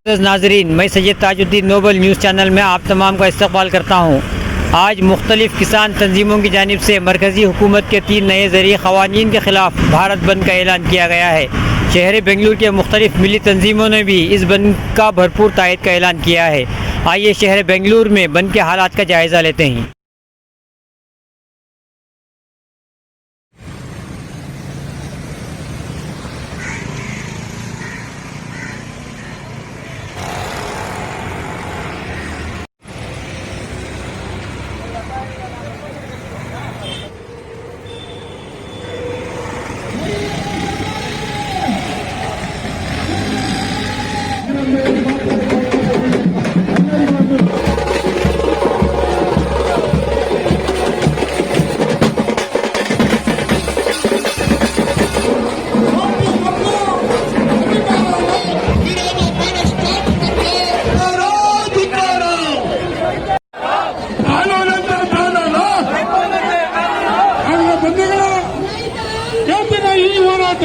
नाजरीन, मैं Syed Tajuddin Noble news channel में आप तमाम का इस्तकबाल करता हूँ। आज मुख्तलिफ़ किसान तंजीमों की जानिब से मरकज़ी हुकूमत के 3 नए ज़रिए क़वानीन के ख़िलाफ़ भारत बंद का ऐलान किया गया है। शहर बेंगलुरु के मुख्तलिफ़ मिली तंजीमों ने भी इस बंद का भरपूर तायद का ऐलान किया है। आइए शहर बेंगलुरु में बंद के हालात का जायज़ा लेते हैं। ಈ ಹೋರಾಟ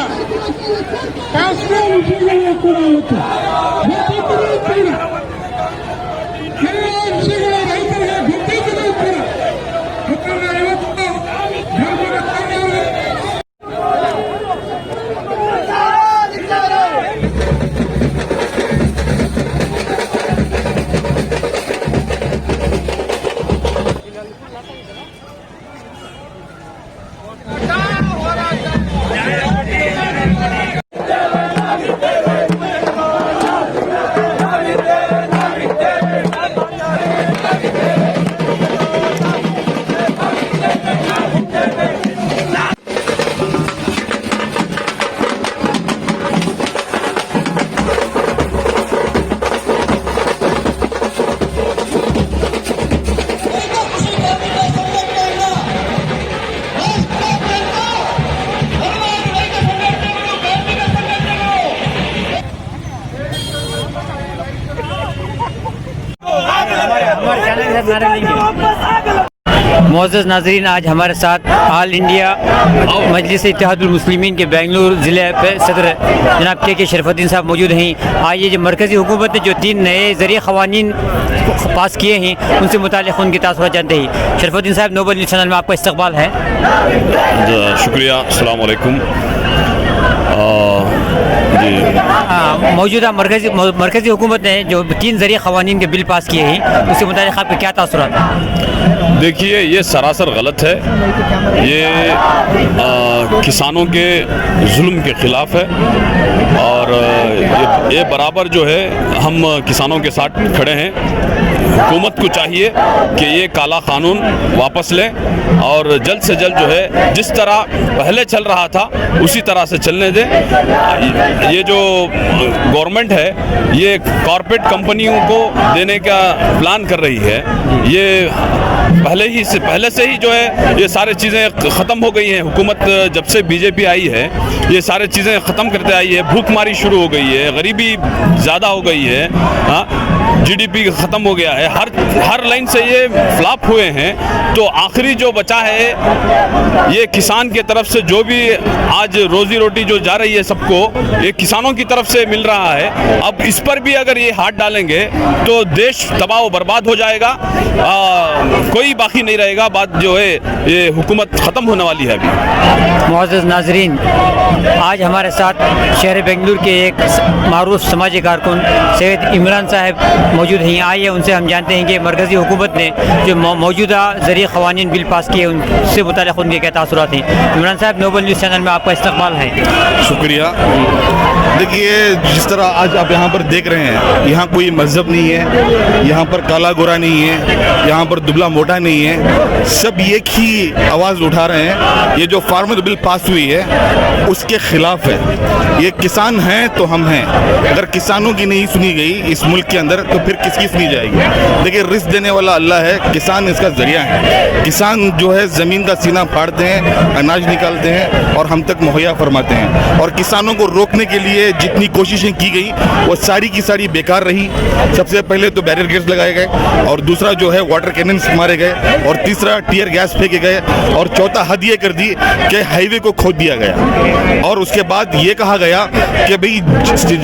ಕಾಶ್ಮೀರ ವಿಷಯಗಳಲ್ಲಿ ಕೂಡ ಇವತ್ತು ಎಲ್ಲ ವಿಷಯಗಳ ರೈತರಿಗೆ ಗೊತ್ತಿದ್ದರೂ ಕೂಡ ಯಾಕಂದ್ರೆ ಇವತ್ತು मोअज़्ज़ज़ नाज़रीन, आज हमारे साथ ऑल इंडिया मजलिस इत्तेहादुल मुस्लिमीन के बेंगलुरु ज़िले सदर जनाब के शरफुद्दीन साहब मौजूद हैं। आइए, जो मरकज़ी हुकूमत ने जो 3 नए ज़रिए क़वानीन पास किए हैं उनसे मुताल्लिक़ उनकी तासुरात जानते हैं। शरफुद्दीन साहब, नोबल न्यूज़ चैनल में आपका इस्तकबाल है। शुक्रिया, अस्सलाम वालेकुम। मौजूदा मरकज़ी हुकूमत ने जो 3 ज़रिए क़वानीन के बिल पास किए हैं उससे मुताल्लिक़ आपके क्या तासुरात हैं? देखिए, ये सरासर गलत है। ये किसानों के जुल्म के ख़िलाफ़ है और ये बराबर जो है हम किसानों के साथ खड़े हैं। हुकूमत को चाहिए कि ये काला कानून वापस लें और जल्द से जल्द जो है जिस तरह पहले चल रहा था उसी तरह से चलने दें। ये जो गवर्नमेंट है ये कॉरपोरेट कंपनियों को देने का प्लान कर रही है। ये पहले से ही जो है ये सारी चीज़ें ख़त्म हो गई हैं। हुकूमत जब से बीजेपी आई है ये सारी चीज़ें ख़त्म करते आई है। भूखमारी शुरू हो गई है, गरीबी ज़्यादा हो गई है, जीडीपी ख़त्म हो गया है। हर लाइन से ये फ्लॉप हुए हैं। तो आखिरी जो बचा है ये किसान की तरफ से जो भी आज रोज़ी रोटी जो जा रही है सबको ये किसानों की तरफ से मिल रहा है। अब इस पर भी अगर ये हाथ डालेंगे तो देश तबाह बर्बाद हो जाएगा, कोई बाकी नहीं रहेगा। बात जो है ये हुकूमत ख़त्म होने वाली है अभी। मुअज़्ज़ज़ नाज़रीन, आज हमारे साथ शहर बेंगलुरु के एक मारूफ समाजी कारकुन सैयद इमरान साहब मौजूद हैं। आइए उनसे हम जानते हैं कि मरकज़ी हुकूमत ने जो मौजूदा ज़रिए क़वानीन बिल पास किए उनसे मुताल्लिक़ उनके क्या तासुरात हैं। इमरान साहब, नोबल न्यूज़ चैनल में आपका इस्तकबाल है। शुक्रिया। देखिए, जिस तरह आज आप यहाँ पर देख रहे हैं, यहाँ कोई मज़हब नहीं है, यहाँ पर काला गोरा नहीं है, यहाँ पर दुबला मोटा नहीं है, सब एक ही आवाज़ उठा रहे हैं। ये जो फार्मर बिल पास हुई है उसके ख़िलाफ़ है। ये किसान हैं तो हम हैं। अगर किसानों की नहीं सुनी गई इस मुल्क के अंदर तो फिर किसकी सुनी जाएगी? देखिए, रिस्क देने वाला अल्लाह है, किसान इसका ज़रिया है। किसान जो है ज़मीन का सीना फाड़ते हैं, अनाज निकालते हैं और हम तक मुहैया फरमाते हैं। और किसानों को रोकने के लिए लिए जितनी कोशिशें की गई वो सारी की सारी बेकार रही। सबसे पहले तो बैरियर गेट्स लगाए गए, और दूसरा जो है वाटर कैनन्स मारे गए, और तीसरा टीयर गैस फेंके गए, और चौथा हद ये कर दी कि हाईवे को खोद दिया गया। और उसके बाद ये कहा गया कि भाई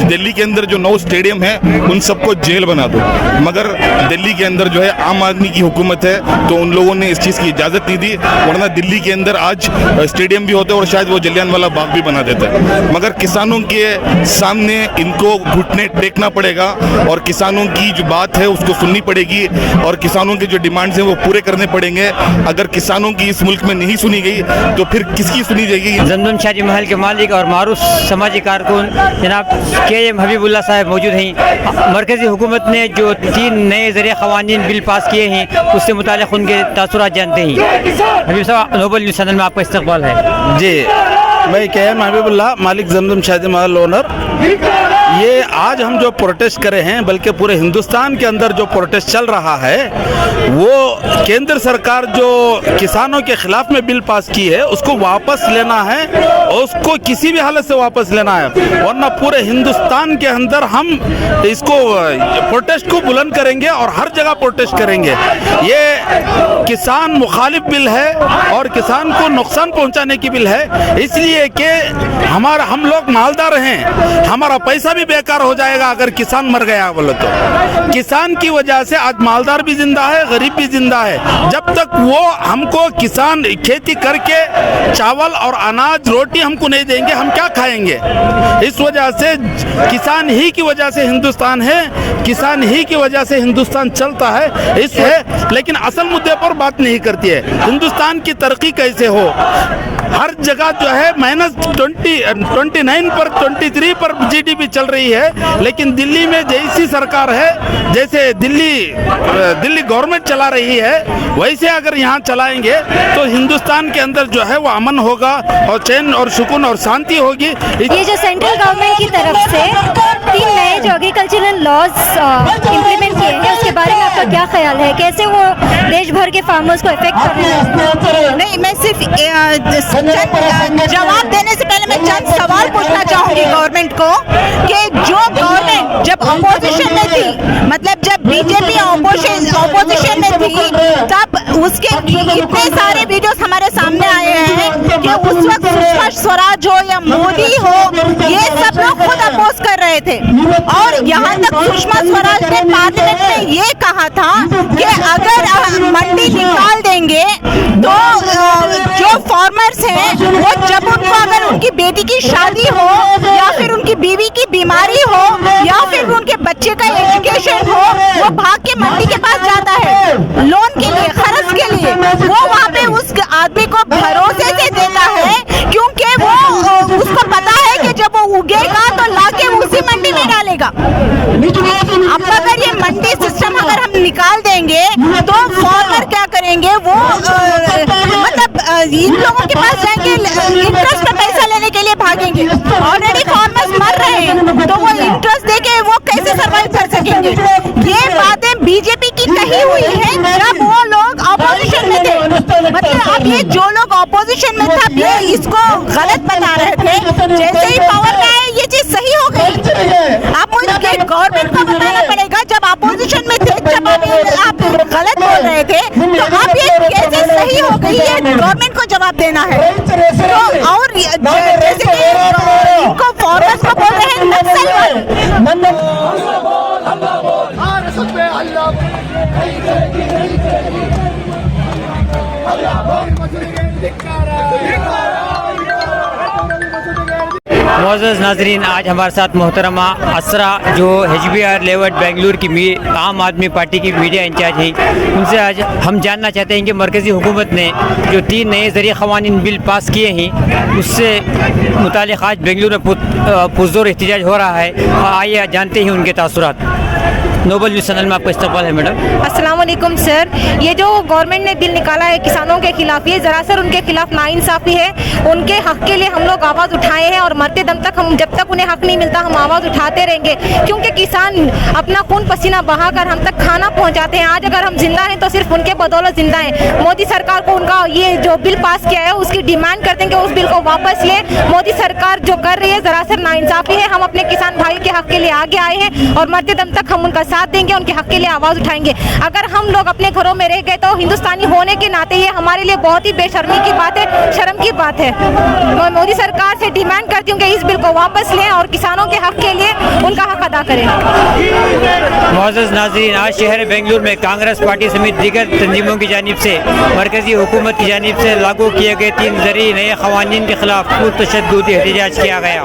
दिल्ली के अंदर जो 9 स्टेडियम है उन सबको जेल बना दो, मगर दिल्ली के अंदर जो है आम आदमी की हुकूमत है तो उन लोगों ने इस चीज़ की इजाज़त नहीं दी, वरना दिल्ली के अंदर आज स्टेडियम भी होते और शायद वो जलियांवाला बाग भी बना देते। मगर किसानों के सामने इनको घुटने टेकना पड़ेगा, और किसानों की जो बात है उसको सुननी पड़ेगी, और किसानों के जो डिमांड्स हैं वो पूरे करने पड़ेंगे। अगर किसानों की इस मुल्क में नहीं सुनी गई तो फिर किसकी सुनी जाएगी? जमजम शादी महल के मालिक और मारूफ समाजी कारकुन जनाब KM हबीबुल्लाह साहब मौजूद हैं। मरकज़ी हुकूमत ने जो 3 नए ज़रिए क़वानीन बिल पास किए हैं उससे मुताल्लिक़ उनके तासुरात जानते हैं। हबीब साहब, नोबल न्यूज़ चैनल में आपका इस्तक़बाल है। जी, मैं KM हबीबुल्लाह, मालिक जमजम शादी महल ओनर। ये आज हम जो प्रोटेस्ट करे हैं, बल्कि पूरे हिंदुस्तान के अंदर जो प्रोटेस्ट चल रहा है, वो केंद्र सरकार जो किसानों के खिलाफ में बिल पास की है उसको वापस लेना है, और उसको किसी भी हालत से वापस लेना है, वरना पूरे हिंदुस्तान के अंदर हम इसको प्रोटेस्ट को बुलंद करेंगे और हर जगह प्रोटेस्ट करेंगे। ये किसान मुखालिफ बिल है और किसान को नुकसान पहुंचाने की बिल है, इसलिए कि हम लोग मालदार हैं, हमारा पैसा भी बेकार हो जाएगा अगर किसान मर गया बोले तो। किसान की वजह से आज मालदार भी जिंदा है, गरीब भी जिंदा है। जब तक वो हमको किसान खेती करके चावल और अनाज रोटी हमको नहीं देंगे, हम क्या खाएंगे? इस वजह से किसान ही की वजह से हिंदुस्तान है, किसान ही की वजह से हिंदुस्तान चलता है। इससे लेकिन असल मुद्दे पर बात नहीं करती है, हिंदुस्तान की तरक्की कैसे हो। हर जगह जो है -29 पर 23 पर GDP चल रही है, लेकिन दिल्ली में जैसी सरकार है, जैसे दिल्ली गवर्नमेंट चला रही है, वैसे अगर यहाँ चलाएंगे तो हिंदुस्तान के अंदर जो है वो अमन होगा और चैन और सुकून और शांति होगी। ये जो सेंट्रल गवर्नमेंट की तरफ से 3 नए जो एग्रीकल्चरल लॉज इम्प्लीमेंट किए हैं, उसके बारे में आपका क्या ख्याल है? कैसे वो देश भर के फार्मर्स को इफेक्ट कर रहे हैं? नहीं, मैं सिर्फ जवाब देने से पहले मैं चंद सवाल पूछना चाहूंगी गवर्नमेंट को कि जो गवर्नमेंट जब अपोजिशन में थी, मतलब जब बीजेपी अपोजिशन में थी, तब उसके इतने सारे वीडियोस हमारे सामने आए हैं कि उस वक्त सुषमा स्वराज हो या मोदी हो, ये सब लोग खुद अपोज कर रहे थे। और यहाँ तक सुषमा स्वराज ने पार्लियामेंट में ये कहा था कि अगर मंडी निकाल देंगे तो जो फार्मर्स हैं वो जब उनको अगर उनकी बेटी की शादी हो या फिर उनकी बीवी की बीमारी हो या फिर उनके बच्चे का एजुकेशन हो, वो भाग के मंडी के पास जाता है लोन के लिए, खर्च के लिए। वो वहाँ पे उस आदमी को भरोसे से देता है, क्योंकि वो उसको पता है कि जब वो उगेगा तो लाके उसी मंडी में डालेगा। अब अगर ये मंडी सिस्टम अगर हम निकाल देंगे तो फार्मर क्या करेंगे? वो मतलब इन लोगों के पास जाएंगे, इंटरेस्ट पे पैसा लेने के लिए भागेंगे। ऑलरेडी फार्मर्स मर रहे हैं, तो वो इंटरेस्ट देके वो कैसे सर्वाइव कर सकेंगे? ये बातें बीजेपी की कही हुई है जब वो लोग अपोजिशन में थे। मतलब अब ये जो लोग अपोजिशन में था, ये इसको गलत बता रहे थे, जैसे ही पावर में आए ये चीज सही हो गई। अब मुझे गवर्नमेंट को बताना पड़ेगा, जब अपोजिशन में थे, जब आप गलत बोल रहे थे, तो अब ये कैसे सही हो गई, ये गवर्नमेंट को जवाब देना है। तो और जैसे कि इनको फार्मर्स को बोल रहे हैं नक्सलवाद। मोअज़्ज़ज़ नाज़रीन, आज हमारे साथ मोहतरमा असरा जो HBR लेवट बेंगलुरु की आम आदमी पार्टी की मीडिया इंचार्ज हैं, उनसे आज हम जानना चाहते हैं कि मरकज़ी हुकूमत ने जो 3 नए ज़रिए क़वानीन बिल पास किए हैं उससे मुतालिक़ आज बेंगलुरु में पुरज़ोर एहतजाज हो रहा है। आइए जानते हैं उनके तासुरात। नोबल न्यूज़ चैनल में आपका इस्तकबाल है मैडम। अस्सलाम वालेकुम सर। ये जो गवर्नमेंट ने बिल निकाला है किसानों के खिलाफ, ये ज़रा उनके खिलाफ नाइंसाफ़ी है। उनके हक के लिए हम लोग आवाज़ उठाए हैं और मरते दम तक हम, जब तक उन्हें हक नहीं मिलता, हम आवाज़ उठाते रहेंगे, क्योंकि किसान अपना खून पसीना बहाकर हम तक खाना पहुंचाते हैं। आज अगर हम जिंदा हैं तो सिर्फ उनके बदौलत जिंदा हैं। मोदी सरकार को उनका ये जो बिल पास किया है उसकी डिमांड करते हैं कि उस बिल को वापस ले। मोदी सरकार जो कर रही है ज़रा नाइंसाफ़ी है। हम अपने किसान भाई के हक के लिए आगे आए हैं और मरते दम तक हम उनका साथ देंगे, उनके हक के लिए आवाज़ उठाएंगे। अगर हम लोग अपने घरों में रह गए तो हिंदुस्तानी होने के नाते ये हमारे लिए बहुत ही बेशर्मी की बात है, शर्म की बात है। मैं मोदी सरकार से डिमांड करती हूँ कि इस बिल को वापस लें और किसानों के हक के लिए उनका हक अदा करें। मुअज़्ज़ज़ नाज़रीन, आज शहर बेंगलुरु में कांग्रेस पार्टी समेत दीगर तंजीमों की जानिब से मरकज़ी हुकूमत की जानिब से लागू किए गए 3 ज़रूरी नए क़वानीन के खिलाफ पुरतशद्दुद एहतजाज किया गया।